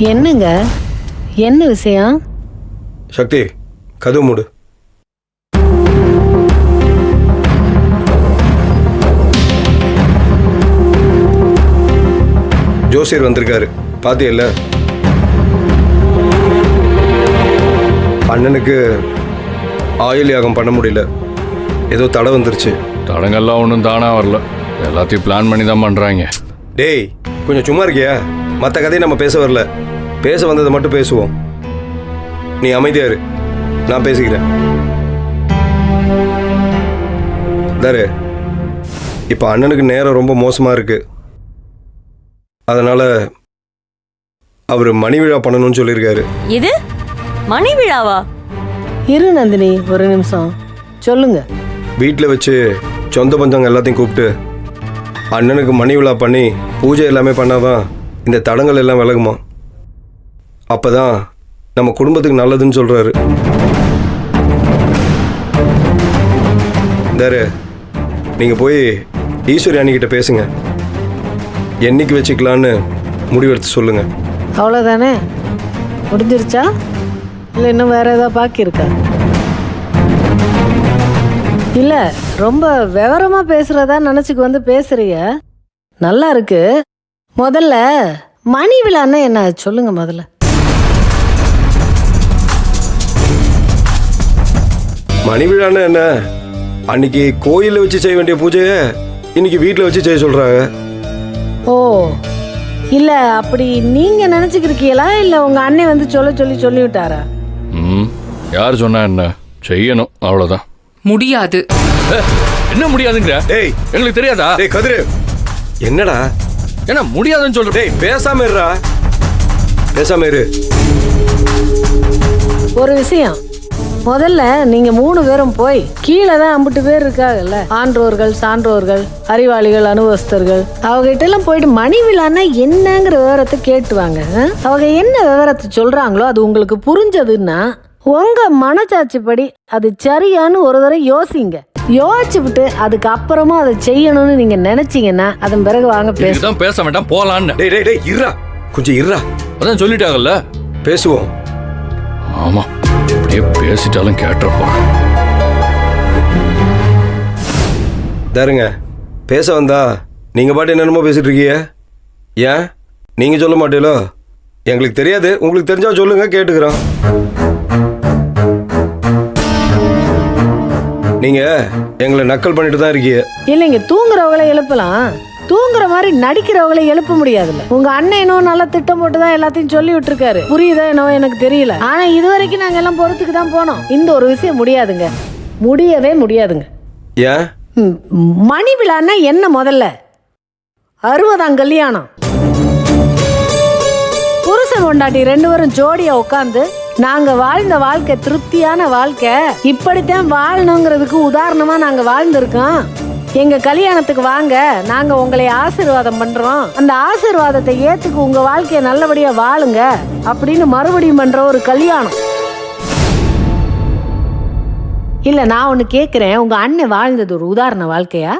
என்னங்க, என்ன விஷயம்? சக்தி, கதவு மூடு. ஜோசியர் வந்திருக்காரு, பாத்தியல்ல? அண்ணனுக்கு ஆயுள் யாகம் பண்ண முடியல, ஏதோ தடை வந்துருச்சு. தடங்கள்லாம் ஒன்றும் தானா வரல, எல்லாத்தையும் பிளான் பண்ணி தான் பண்ணுறாங்க. டேய், கொஞ்சம் சும்மா இருக்கியா? மற்ற கதையை நம்ம பேச வரல, பேச வந்ததை மட்டும் பேசுவோம். நீ அமைதியா இரு, நான் பேசிக்கிறேன். தாரு, இப்போ அண்ணனுக்கு நேரம் ரொம்ப மோசமாக இருக்கு. அதனால அவர் மணி விழா பண்ணணும்னு சொல்லியிருக்காரு. இது மணி விழாவா? இரு நந்தினி, ஒரு நிமிஷம் சொல்லுங்க. வீட்டில் வச்சு சொந்த பந்தங்க எல்லாத்தையும் கூப்பிட்டு அண்ணனுக்கு மணி விழா பண்ணி பூஜை எல்லாமே பண்ணாதான் இந்த தடங்கள் எல்லாம் விலகுமா. அப்போதான் நம்ம குடும்பத்துக்கு நல்லதுன்னு சொல்கிறாரு. தாரு, நீங்கள் போய் ஈஸ்வரி அண்ணிக்கிட்ட பேசுங்க, என்னைக்கு வச்சுக்கலான்னு முடிவெடுத்து சொல்லுங்க. அவ்வளோதானே? முடிஞ்சிருச்சா இல்லை இன்னும் வேற ஏதாவது பாக்கி இருக்கா? இல்லை, ரொம்ப விவரமா பேசுறதா நினச்சிக்கு வந்து பேசுறிய, நல்லா இருக்கு. முதல்ல மணி விழான்னா என்ன சொல்லுங்க முதல்ல. மணி விழான்னா என்ன? அன்னைக்கு கோயிலில் வச்சு செய்ய வேண்டிய பூஜையை இன்னைக்கு வீட்டில் வச்சு செய்ய சொல்கிறாங்க. ஓ, இல்ல அப்படி நீங்க நினைச்சுக்கிருக்கீங்களா இல்ல உங்க அண்ணன் வந்து சொல்லி விட்டாரா? யார் சொன்னா என்ன, செய்யணும், அவ்வளவுதான். முடியாது. என்ன முடியாதுங்கிற? டேய், எங்களுக்கு தெரியாதா? டேய் கதிரு, என்னடா என்ன முடியாதுன்னு சொல்ற? டேய் பேசாம இருடா, பேசாம இரு. ஒரு விஷயம், முதல்ல நீங்க 3 பேரும் போய் கீழே தான் 50 பேர் இருக்காங்கல்ல, ஆன்றோர்கள், சான்றோர்கள், அறிவாளிகள், அனுபவஸ்தர்கள், அவகிட்ட எல்லாம் போயிட்டு மணி விழான்னா என்னங்கிற விவரத்தை கேட்டுவாங்க. அவங்க என்ன விவரத்தை சொல்றாங்களோ அது உங்களுக்கு புரிஞ்சதுன்னா உங்க மனச்சாட்சிப்படி அது சரியானு ஒரு தடவை யோசிங்க. யோசிச்சுட்டு அதுக்கு அப்புறமா அதை செய்யணும்னு நீங்க நினைச்சீங்கன்னா அதன் பிறகு வாங்க பேச பேச வேண்டாம், போலான்னு. டேய் டேய் டேய், இருடா, கொஞ்சம் இருடா. அதான் சொல்லிட்டாங்கல்ல, பேசுவோம். ஆமா, அப்படியே பேசிட்டாலும் கேட்டப்போ. தாருங்க, பேச வந்தா நீங்க பாட்டு என்னென்னமோ பேசிட்டு இருக்கீங்க. ஏன் நீங்க சொல்ல மாட்டீங்களோ? எங்களுக்கு தெரியாது, உங்களுக்கு தெரிஞ்சா சொல்லுங்க, கேட்டுக்கிறோம். நீங்க எங்களை நக்கல் பண்ணிட்டு தான் இருக்கீங்க. இல்லைங்க, தூங்குறவங்களை எழுப்பலாம், தூங்குற மாதிரி நடிக்கிறவங்களை எழுப்ப முடியாதுல்ல. உங்க அண்ணன் என்னோ நல்லா திட்டம் போட்டுதான் எல்லாத்தையும் சொல்லி விட்டுருக்காரு, புரியுதா என்னவோ எனக்கு தெரியல. ஆனா இது வரைக்கும் நாங்க எல்லாம் பொறுத்துக்கு தான் போனோம். இந்த ஒரு விஷயம் முடியாதுங்க, முடியவே முடியாதுங்க. ஏன்? மணி விழான்னா என்ன? முதல்ல 60ஆம் கல்யாணம், புருஷன் கொண்டாட்டி 2 பேரும் ஜோடியா உட்காந்து நாங்க வாழ்ந்த வாழ்க்கை திருப்தியான வாழ்க்கை, இப்படித்தான் வாழணுங்கிறதுக்கு உதாரணமா நாங்க வாழ்ந்திருக்கோம். எங்க கல்யாணத்துக்கு வாங்க, நாங்க உங்களை ஆசீர்வாதம் பண்றோம், அந்த ஆசீர்வாதத்தை ஏத்துக்கு உங்க வாழ்க்கைய நல்லபடியா வாழுங்க அப்படின்னு மறுபடியும் பண்ற ஒரு கல்யாணம். இல்ல, நான் ஒண்ணு கேக்குறேன், உங்க அண்ணன் வாழ்ந்தது ஒரு உதாரண வாழ்க்கையா?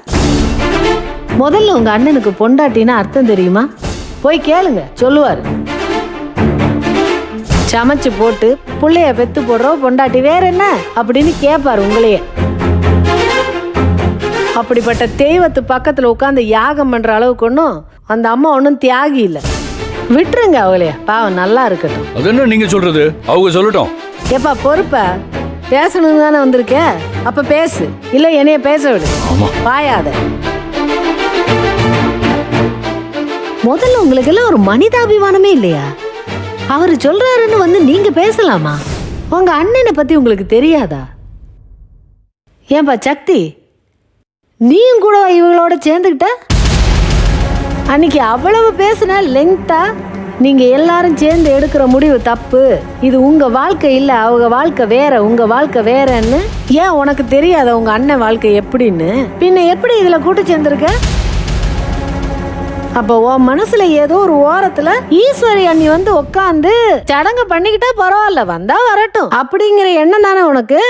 முதல்ல உங்க அண்ணனுக்கு பொண்டாட்டினா அர்த்தம் தெரியுமா? போய் கேளுங்க, சொல்லுவாரு. சமைச்சு போட்டு புள்ளைய பெத்து போடுறோம் பொண்டாட்டி வேற என்ன அப்படின்னு கேட்பாரு உங்களையே. அப்படிப்பட்ட தெய்வத்து பக்கத்துல உட்காந்து யாகம் பண்ற அளவுக்கு ஒன்றும் அந்த அம்மா ஒன்றும் தியாகி இல்லை. விட்டுருங்க அவளைய, பாவம் நல்லா இருக்கட்டும். அது என்ன நீங்க சொல்றது? அவங்க சொல்லட்டும். ஏப்பா பொறுப்பா, பேசணும் தானே வந்திருக்க, அப்ப பேசு, இல்ல என்னைய பேச விடு, பாயாத. முதல்ல உங்களுக்கு எல்லாம் ஒரு மனிதாபிமானமே இல்லையா? அவரு சொல்றாருன்னு வந்து நீங்க பேசலாமா? உங்க அண்ணனை பத்தி உங்களுக்கு தெரியாதா? ஏன்பா சக்தி, நீயும் கூட இவங்களோட சேர்ந்துக்கிட்ட? அன்னைக்கு அவ்வளவு பேசுன லெங்க்தா நீங்க எல்லாரும் சேர்ந்து எடுக்கிற முடிவு தப்பு, இது உங்க வாழ்க்கை இல்ல, அவங்க வாழ்க்கை வேற, உங்க வாழ்க்கை வேறன்னு. ஏன் உனக்கு தெரியாத உங்க அண்ணன் வாழ்க்கை எப்படின்னு? பின்ன எப்படி இதுல கூட்டு சேர்ந்திருக்க? அப்போ உன் மனசுல ஏதோ ஒரு ஓரத்துல ஈஸ்வரி அண்ணி வந்து உட்காந்து சடங்கு பண்ணிக்கிட்டா பரவாயில்ல, வந்தா வரட்டும் அப்படிங்கிற எண்ணம் தானே உனக்கு?